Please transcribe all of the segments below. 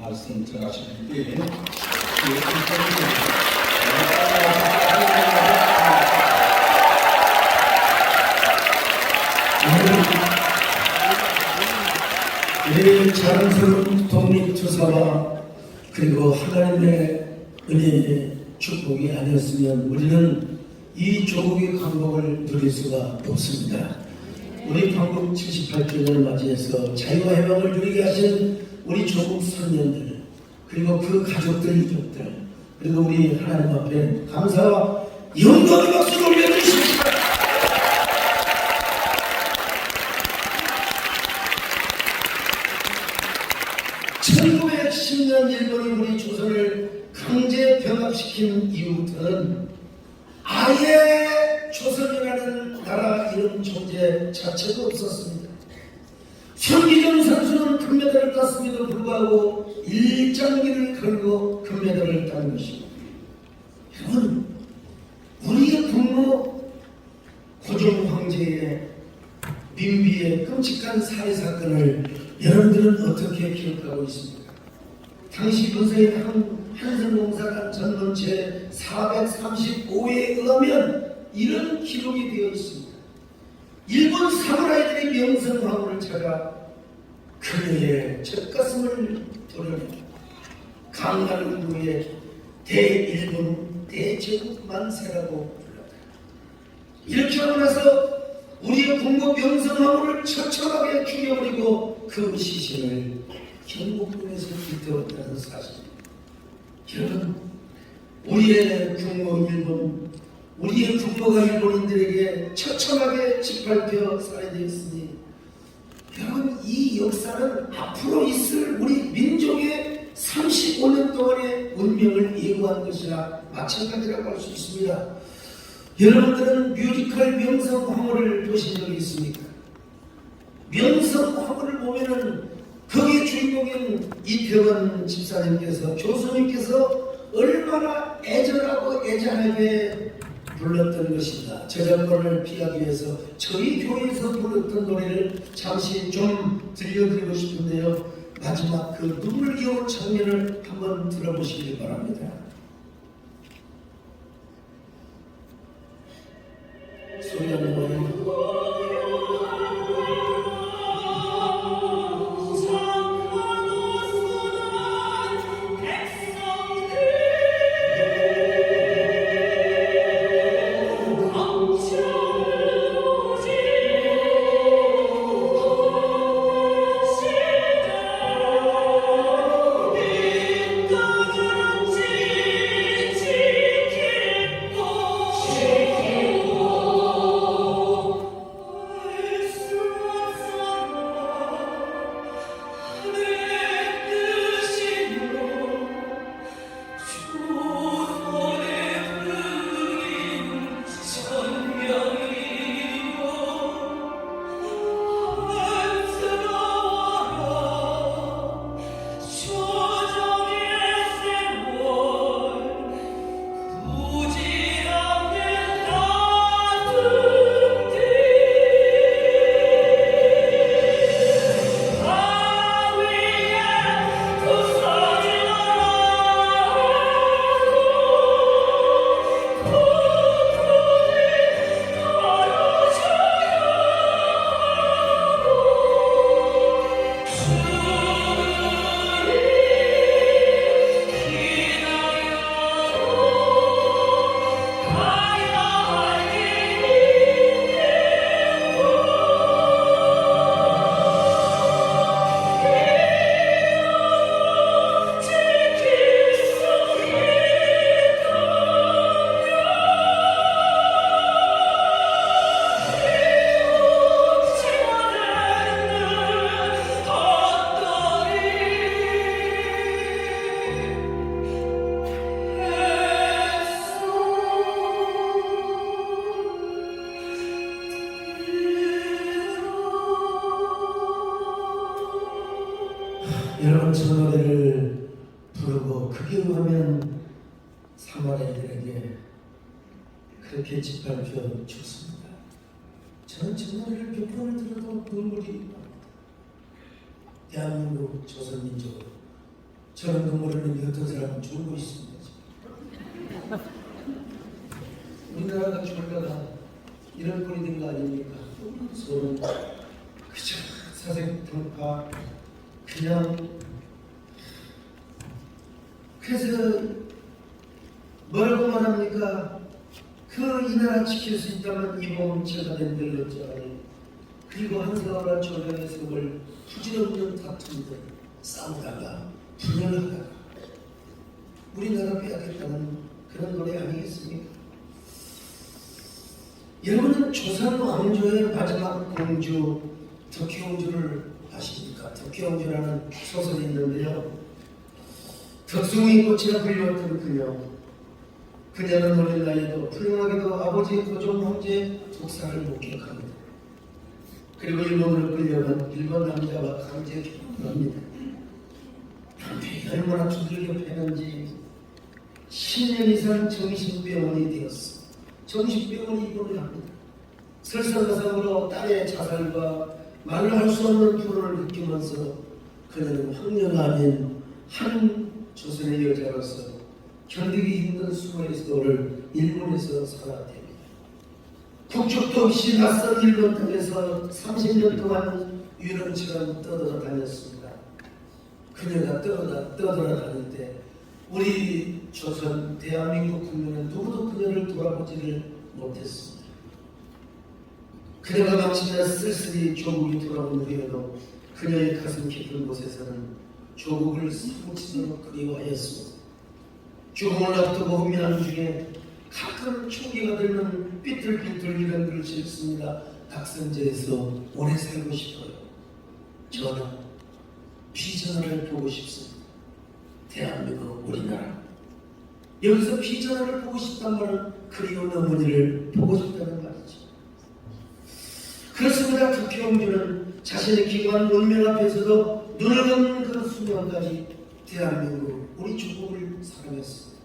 말씀 들어가실 때 우리의 자랑스러운 독립투사와 그리고 하나님의 은혜의 축복이 아니었으면 우리는 이 조국의 광복을 누릴 수가 없습니다. 우리 광복 78주년을 맞이해서 자유와 해방을 누리게 하신 우리 조국 선녀들, 그리고 그 가족들, 이족들, 그리고 우리 하나님 앞에 감사와 영광의 박수를 올려주십시오. 1910년 일본이 우리 조선을 강제 병합시킨 이후부터는 아예 조선이라는 나라 이름 존재 자체도 없었습니다. 손기정 선수는 금메달을 땄음에도 불구하고 일장기를 걸고 금메달을 딴 것입니다. 여러분, 우리의 부모 고종 황제의 민비의 끔찍한 살해사건을 여러분들은 어떻게 기억하고 있습니까? 당시 문세인 한성공사관 전문체 435회에 의하면 이런 기록이 되어 있습니다. 일본 사무라이들이 명성황후를 찾아 그녀의 젖가슴을 도려내고 강간운동의 대일본 대제국 만세라고 불렀다. 이렇게 하고 나서 우리의 부모 명성황후를 처참하게 죽여버리고 그 시신을 경복궁에서 깃들었다는 사실입니다. 여러분, 우리의 부모 일본, 우리의 부모가 일본인들에게 처참하게 짓밟혀 살해되었으니 여러분, 이 역사는 앞으로 있을 우리 민족의 35년 동안의 운명을 예고한 것이나 마찬가지라고 할 수 있습니다. 여러분들은 뮤지컬 명성황후를 보신 적이 있습니까? 명성황후를 보면은 거기에 주인공인 이태원 집사님께서, 교수님께서 얼마나 애절하고 애잔하게 불렀던 것입니다. 저작권을 피하기 위해서 저희 교회에서 불렀던 노래를 잠시 좀 들려드리고 싶은데요. 마지막 그 눈물겨운 장면을 한번 들어보시기 바랍니다. 소리 한번 보여요. 여러분, 저 노래를 부르고 그게 하면 사마리아인들에게 그렇게 짓밟혀 죽습니다. 저는 저 노래를 몇 번을 들어도 눈물이 납니다. 대한민국 조선민족으로 저런 거 모르는 어떤 사람은 죽고 있습니다. 우리나라가 죽을까가 이런 꼴이 된 거 아닙니까? 서로 그저 사생통파 그냥 그래서 뭐라고 말합니까? 이 나라 지킬 수 있다면 이봉철가 된들렸잖아요. 그리고 한사람과 조정의 세월 부질없는 다툼들 싸우다가 분열하다가 우리나라 빼앗겠다는 그런 노래 아니겠습니까? 여러분은 조선 왕조의 마지막 공주 덕혜옹주를 아십니까? 덕혜옹주라는 소설이 있는데요. 덕숭이 꽃이라 불리웠던 그녀는 어린 나이에도 훌륭하게도 아버지의 고종 황제의 독사를 목격합니다. 그리고 일본으로 끌려간 일본 남자와 강제 결혼을 합니다. 남편이 얼마나 두들겨 패는지 10년 이상 정신병원이 되었습니다. 정신병원이 입원을 합니다. 설상가상으로 딸의 자살과 말로 할 수 없는 불운을 느끼면서 그녀는 황녀가 아닌 한 조선의 여자로서 견디기 힘든 수고의 세월을 일본에서 살아야 됩니다. 국적도 없이 낯선 일본 땅에서 30년 동안 유령처럼 떠돌아다녔습니다. 그녀가 떠돌아다닐 때 우리 조선 대한민국 국민은 누구도 그녀를 돌아보지를 못했습니다. 그녀가 마침내 쓸쓸히 조국이 돌아온 후에도 그녀의 가슴 깊은 곳에서는 조국을 사무치도록 그리워하였습니다. 죽음을 앞두고 훈련하는 중에 가끔 총기가 들면 삐뚤삐뚤 이런 글을 읽습니다. 낙선제에서 오래 살고 싶어요. 저는 비전을 보고 싶습니다. 대한민국 우리나라. 여기서 비전을 보고 싶단 말은 그리운 어머니를 보고 싶다는 말이죠. 그렇습니다. 덕혜옹주는 자신의 기관 운명 앞에서도 눈을 감는 그 순간까지 대한민국 우리 조국을 사랑했습니다.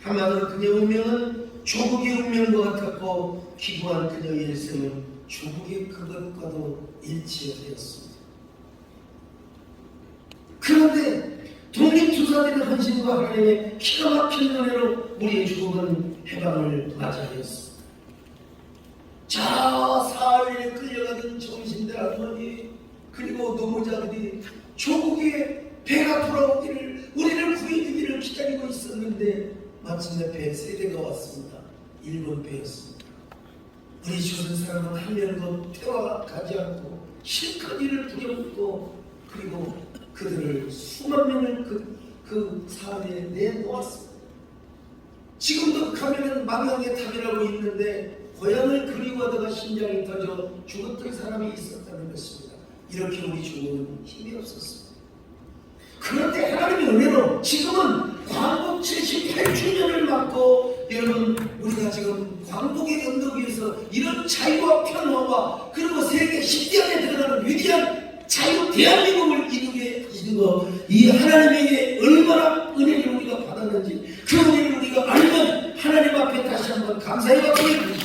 한마디로 그녀의 운명은 조국의 운명과 같았고 기구한 그녀의 일생은 조국의 그것과도 일치되었습니다. 그런데 독립투사들의 헌신과 하나님의 기가 막힌 은혜로 우리의 조국은 해방을 맞이하였습니다. 저 사흘에 끌려가던 정신들 할머니 그리고 노무자들이 조국의 배가 돌아오기를 우리를 구해주기를 기다리고 있었는데 마침내 배 세대가 왔습니다. 일본 배였습니다. 우리 조선 사람은 한 명도 퇴화가지 않고 실컷 이를 부려먹고 그리고 그들을 수만 명을 그 사안에 내놓았습니다. 지금도 가면은 망향의 탑이라고 있는데 고향을 그리워하다가 심장이 터져 죽었던 사람이 있었다는 것입니다. 이렇게 우리 조국은 힘이 없었습니다. 그런데 하나님의 은혜로 지금은 광복 78주년을 맞고 여러분 우리가 지금 광복의 언덕 위에서 이런 자유와 평화와 그리고 세계 10대 안에 들어가는 위대한 자유 대한민국을 이루게 하시는 거 이 하나님에게 얼마나 은혜를 우리가 받았는지 그 은혜를 우리가 알면 하나님 앞에 다시 한번 감사의 박수를 드립니다.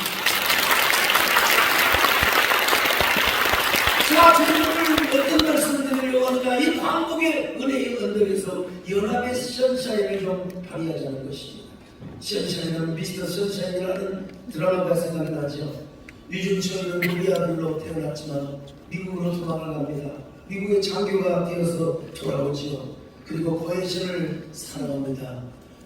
자, 저는 어떤 말씀을 드리려고 하느냐 이 광복의 은혜의 언덕에서 연합의 선샤인을 좀 발휘하자는 것입니다. 선샤인은 미스터 선샤인이라는 드라마가 생각이 나죠. 유준철은 우리 아들로 태어났지만 미국으로 도망을 갑니다. 미국의 장교가 되어서 돌아오지요. 그리고 고해신을 사랑합니다.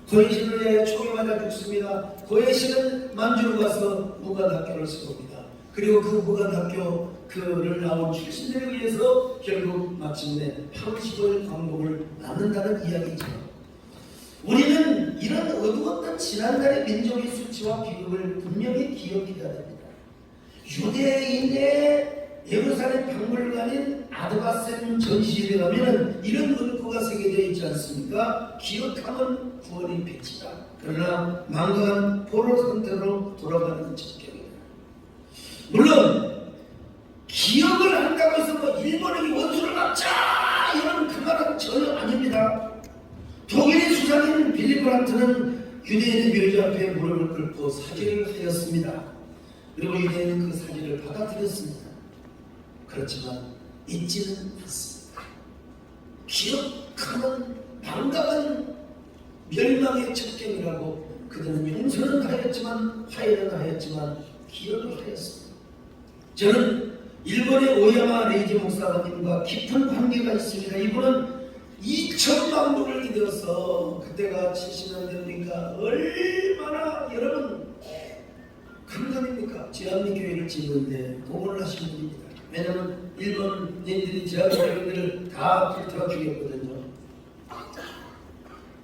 고해신을 위해 총에 맞아 죽습니다. 고해신은 만주로 가서 무관학교를 세웁니다. 그리고 그 무관학교 그를 나온 출신들을 위해서 결국 마침내 8월 15일 광복을 낳는다는 이야기죠. 우리는 이런 어두웠던 지난날의 민족의 수치와 비극을 분명히 기억해야 됩니다. 유대인의 예루살렘 박물관인 아드바센 전시회에 가면 이런 문구가 새겨져 있지 않습니까? 기억하면 구원이 맺히다. 그러나 망각한 포로 상태로 돌아가는 적경이다. 물론 기억을 한다고 해서 뭐 일본에게 원수를 갚자 이런 그 말은 전혀 아닙니다. 독일의 수장인 빌리 브란트는 유대인의 묘지 앞에 무릎을 꿇고 사죄를 하였습니다. 그리고 유대인은 그 사죄를 받아들였습니다. 그렇지만 잊지는 않습니다. 기억하는 망각은 멸망의 첩경이라고 그들은 용서는 하였지만 화해는 하였지만 기억을 하였습니다. 저는 일본의 오야마 레이지 목사님과 깊은 관계가 있습니다. 이분은 2천만 불을 기대어서 그때가 70년대입니까? 얼마나 여러분 큰 돈입니까? 제한미교회를 짓는데 도움을 하신 분입니다. 왜냐하면 일본인들이 제한미교회를 다 불태워 죽였거든요.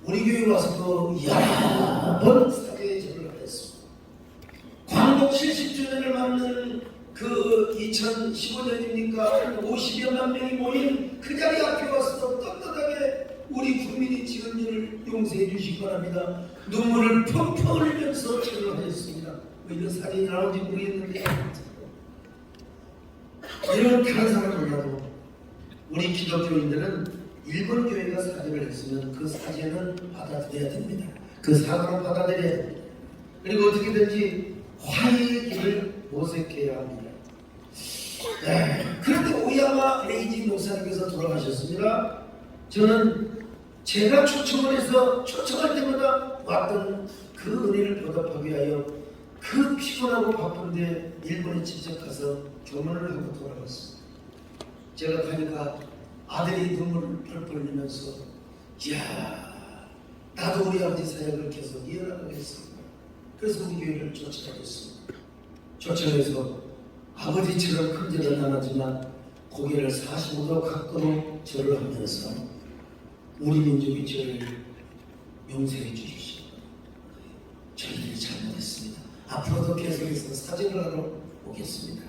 우리 교회 와서도 여러 번 사교에 절을 했습니다. 광복 70주년을 맞는 그 2015년입니까? 50여만 명이 모인 그 자리 앞에 와서도 떳떳하게 우리 국민이 지은 일을 용서해 주시기 바랍니다. 눈물을 펑펑 흘리면서 절을 하였습니다. 이런 사진이 나올지 모르겠는데 이런 다른 사람을 몰라도 우리 기독교인들은 일본 교회가 사죄를 했으면 그 사죄는 받아들여야 됩니다. 그 사과는 받아들여야 됩니다. 그리고 어떻게든지 화해의 길을 모색해야 합니다. 그런데 오야마 레이지 목사님께서 돌아가셨습니다. 저는 제가 초청을 해서 초청할 때마다 왔던 그 은혜를 보답하기 위하여 그 피곤하고 바쁜데 일본에 직접 가서 조문을 하고 돌아갔습니다. 제가 가니까 아들이 눈물을 펄펄 흘리면서 이야 나도 우리 아버지 사역을 계속 이어나가겠습니다. 그래서 우리 교회를 초청하겠습니다. 초청해서 아버지처럼 큰 절은 안 하지만 고개를 45도 각도로 절을 하면서 우리 민족이 저를 용서해 주십시오. 저희들이 잘못했습니다. 앞으로도 계속해서 사죄를 하러 오겠습니다.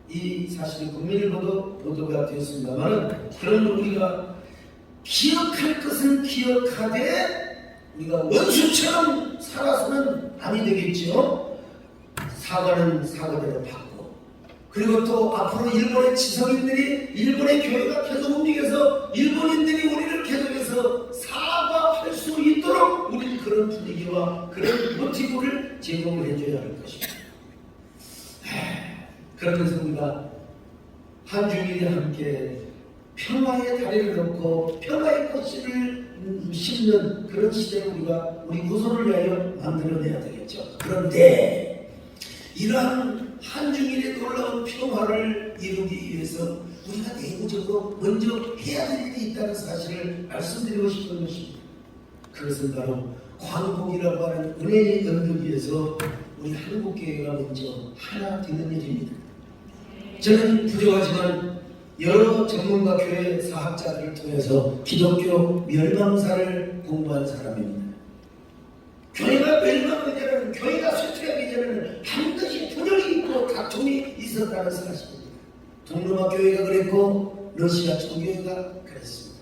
이 사실이 국민일보도 보도가 되었습니다만 그런 우리가 기억할 것은 기억하되 우리가 원수처럼 살아서는 아니 되겠죠. 사과는 사과대로 받고 그리고 또 앞으로 일본의 지성인들이 일본의 교회가 계속 움직여서 일본인들이 우리를 계속해서 사과할 수 있도록 우리는 그런 분위기와 그런 모티브를 제공을 해줘야 할 것입니다. 그러면서 우리가 한중일이 함께 평화의 다리를 놓고 평화의 꽃을 심는 그런 시대를 우리가 우리 후손을 위하여 만들어내야 되겠죠. 그런데 이러한 한중일의 놀라운 평화를 이루기 위해서 우리가 내부적으로 먼저 해야 될 일이 있다는 사실을 말씀드리고 싶은 것입니다. 그것은 바로 광복이라고 하는 은혜의 연극 위에서 우리 한국교회가 먼저 하나 되는 일입니다. 저는 부족하지만 여러 전문가 교회 사학자들을 통해서 기독교 멸망사를 공부한 사람입니다. 교회가 멸망하기 전에는 교회가 쇠퇴하기 전에는 반드시 분열이 있고 다툼이 있었다는 사실입니다. 동로마 교회가 그랬고 러시아 총교회가 그랬습니다.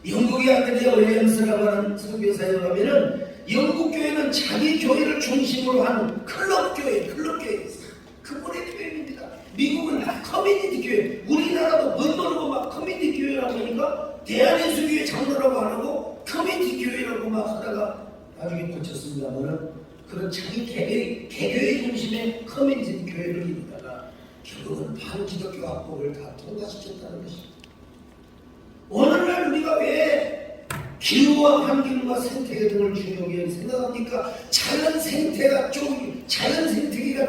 영국의 아들이야 윌리엄스라고 하는 선교사에 가면은 영국 교회는 자기 교회를 중심으로 한 클럽 교회 그분의 교회입니다. 미국은 커뮤니티 교회, 우리나라도 못 모르고 막 커뮤니티 교회라고 하니까 대한예수교회 장로라고 안 하고 커뮤니티 교회라고 막 하다가 나중에 고쳤습니다만은 그런 자기 개교회 중심의 커뮤니티 교회를 이루다가 결국은 반기독교 학폭을 다 통과시켰다는 것입니다. 오늘날 우리가 왜 기후와 환경과 생태계 등을 중요하게 생각합니까? 자연 생태계가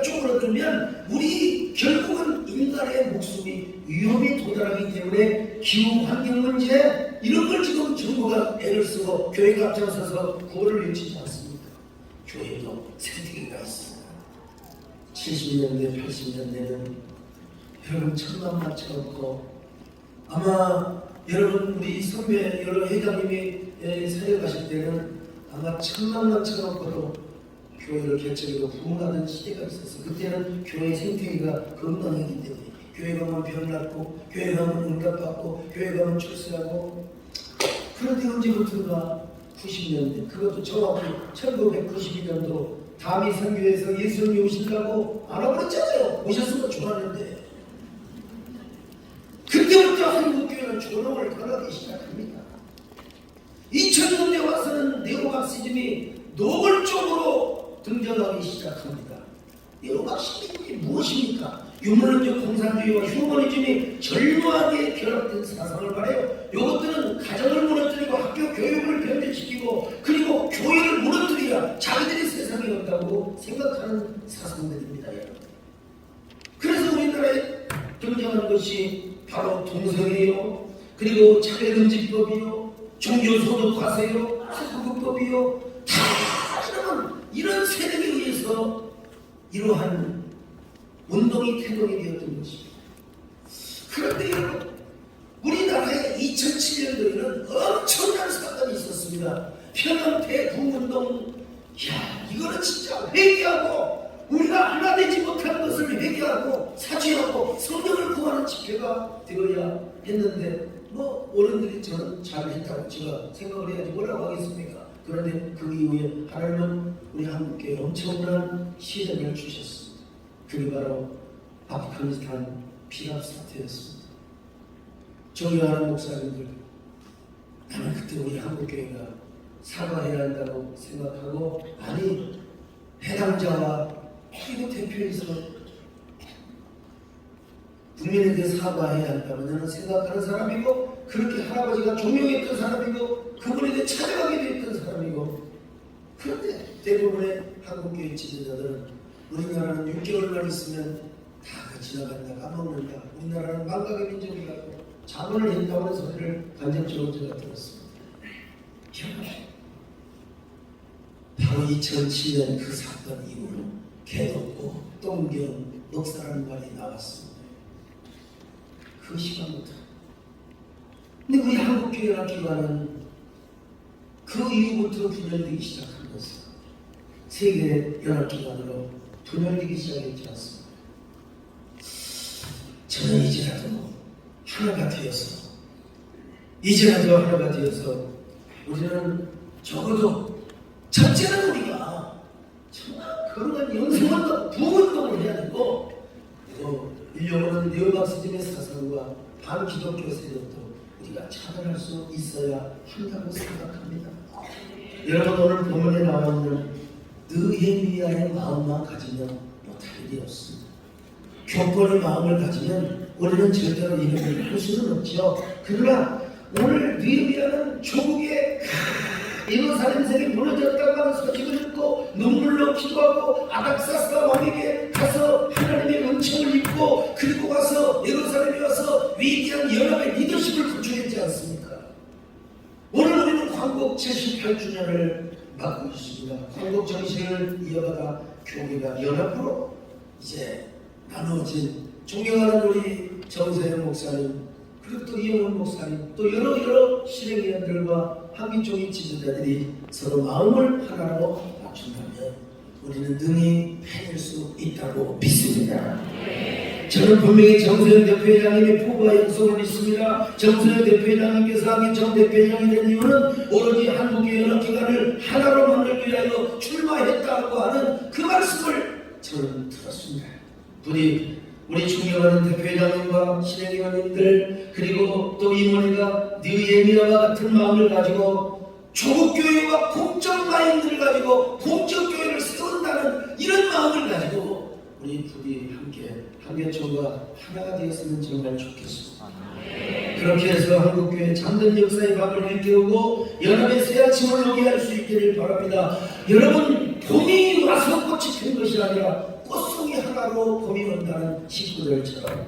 쪼그러들면 우리 결국은 인간의 목숨이 위험에 도달하기 때문에 기후 환경 문제 이런 걸 지금 정부가 애를 쓰고 교회가 앞장서서 구호를 외치지 않습니까? 교회도 생태계가 있습니다. 70년대 80년대는 여러분 천만마처럼 아마 여러분 우리 선배 여러 회장님이 사역하실 때는 아마 천만만처럼 걸어 교회를 개척으로 부흥하는 시대가 있었어요. 그때는 교회 생태계가 건강하기 때문에 교회 가면 병 낫고 교회 가면 응답받고 교회 가면 출세하고 그런데 언제부터가 90년대 그것도 정확히 1992년도 다미 선교에서 예수님이 오신다고 알아버렸잖아요. 오셨으면 좋았는데 그때부터 한국교회는 조롱을 당하기 시작합니다. 2000년대 와서는 네오막시즘이 노골적으로 등장하기 시작합니다. 네오막시즘이 무엇입니까? 유물론적 공산주의와 휴머니즘이 절묘하게 결합된 사상을 말해요. 이것들은 것이 바로 동성애요, 그리고 차별금지법이요, 종교소득과세요, 세부급법이요, 다 이런 세력에 의해서 이러한 운동이 태동이 되었던 것입니다. 그런데 여러분, 우리나라에 2007년도에는 엄청난 사건이 있었습니다. 평안패 부운동. 이야, 이거는 진짜 회개하고 우리가 하나 되지 못한 것을 회개하고 사죄하고 성령을 구하는 집회가 되어야 했는데, 뭐 어른들이 저는 잘했다고 제가 생각을 해야지 뭐라고 하겠습니까? 그런데 그 이후에 하나님은 우리 한국에 엄청난 시련을 주셨습니다. 그게 바로 아프가니스탄 피랍 사태였습니다. 존경하는 목사님들, 나는 그때 우리 한국교회가 사과해야 한다고 생각하고, 아니 해당자와 그리고 대표에서 국민에게 사과해야 한다고 저는 생각하는 사람이고, 그렇게 할아버지가 존경했던 사람이고, 그분에게 찾아가게 됐던 사람이고, 그런데 대부분의 한국교회 지도자들은 우리나라는 6개월만 있으면 다 지나간다, 까먹는다, 우리나라는 망각의 민족이라고 자문을 했다는 소리를 간접적으로 제가 들었습니다. 바로 2007년 그 사건 이후로 개독고 동경 역사라는 말이 나왔습니다. 그 시간부터. 근데 우리 한국교회라 기관은 그 이후부터 분열되기 시작한 것은 세계연합기관으로 분열되기 시작했지 않습니까? 저는 이제라도 하나가 되어서, 우리는 적어도 첫째는 우리가 정말 그런 영성운동, 부운동을 해야 되고, 그리고 일용하는 네오마르크즘의 사상과 반기독교 세력도 우리가 차단할 수 있어야 한다고 생각합니다. 여러분, 오늘 본문에 나와 있는 느헤미야의 마음만 가지면 못할 일이 없습니다. 교권의 마음을 가지면 우리는 절대로 이런 일을 할 수는 없죠. 그러나 오늘 느헤미야는 조국의 예루살렘 성이 무너졌다고 하는 소식을 듣고 눈물로 기도하고 아닥사스다 왕에게 가서 하나님의 은총을 입고, 그리고 와서 예루살렘에 와서 위대한 연합의 리더십을 구축했지 않습니까? 오늘 우리는 광복 78주년을 맞고 있습니다. 광복 정신을 이어받아 교회가 연합으로 이제 나누어진, 존경하는 우리 정세영 목사님, 그리고 또 이영훈 목사님, 또 여러 실행위원들과 한기총회 지도자들이 서로 마음을 하나로 맞춘다면 우리는 능히 해낼 수 있다고 믿습니다. 저는 분명히 정세영 대표회장님의 포부와 약속을 믿습니다. 정세영 대표회장님께서 한기총 대표회장이 된 이유는 오로지 한국의 연합기관을 하나로 만들기 위하여 출마했다고 하는 그 말씀을 저는 들었습니다. 우리 존경하는 대표회장님과 실행위원님들, 그리고 또 임원회가 느헤미야와 같은 마음을 가지고 조국교회와 공적 마인드를 가지고 공적교회를 세운다는 이런 마음을 가지고 우리 부디 함께 한계총과 하나가 되었으면 정말 좋겠습니다. 그렇게 해서 한국교회 잠든 역사의 밤을 일깨우고 연합의 새 아침을 오게 할 수 있기를 바랍니다. 여러분, 봄이 와서 꽃이 핀 것이 아니라 꽃송이 하나로 봄이 온다는 식구들처럼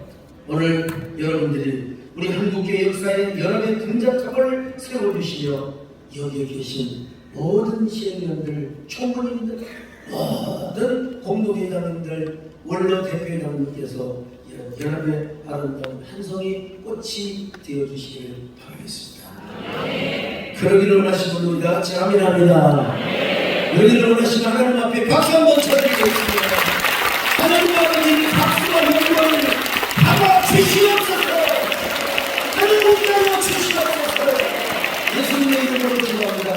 오늘 여러분들이 우리 한국교회 역사의 연합의 등자탑을 세워주시며 여기에 계신 모든 시행위원들, 총무님들, 모든 공동회장님들, 원로 대표회장님께서 이런 연합의 아름다운 한 송이 꽃이 되어주시기를 바라겠습니다. 그러기를 원하시는 분들 다 같이 아멘합니다. 그러기를 원하시는 하나님 앞에 박수 한번 쳐드리겠습니다. 하나님 아버지, 박수와 영광을 받아주시옵소서. 하나님 주시옵소서. 예수님의 이름으로 기도합니다.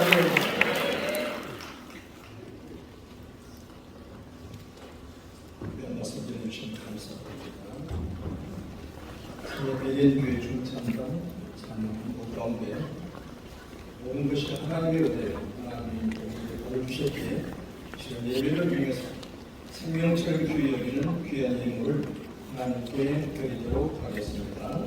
말씀드려 주신 감사합니다. 베레인교회 중창단 찬양 가운데 모든 것이 하나님의 은혜요, 하나님이 우리를 보여주셨기에 지금 예배를 중에서 생명체를 귀히 여기는 귀한 예물을 하나님께 드리도록 하겠습니다.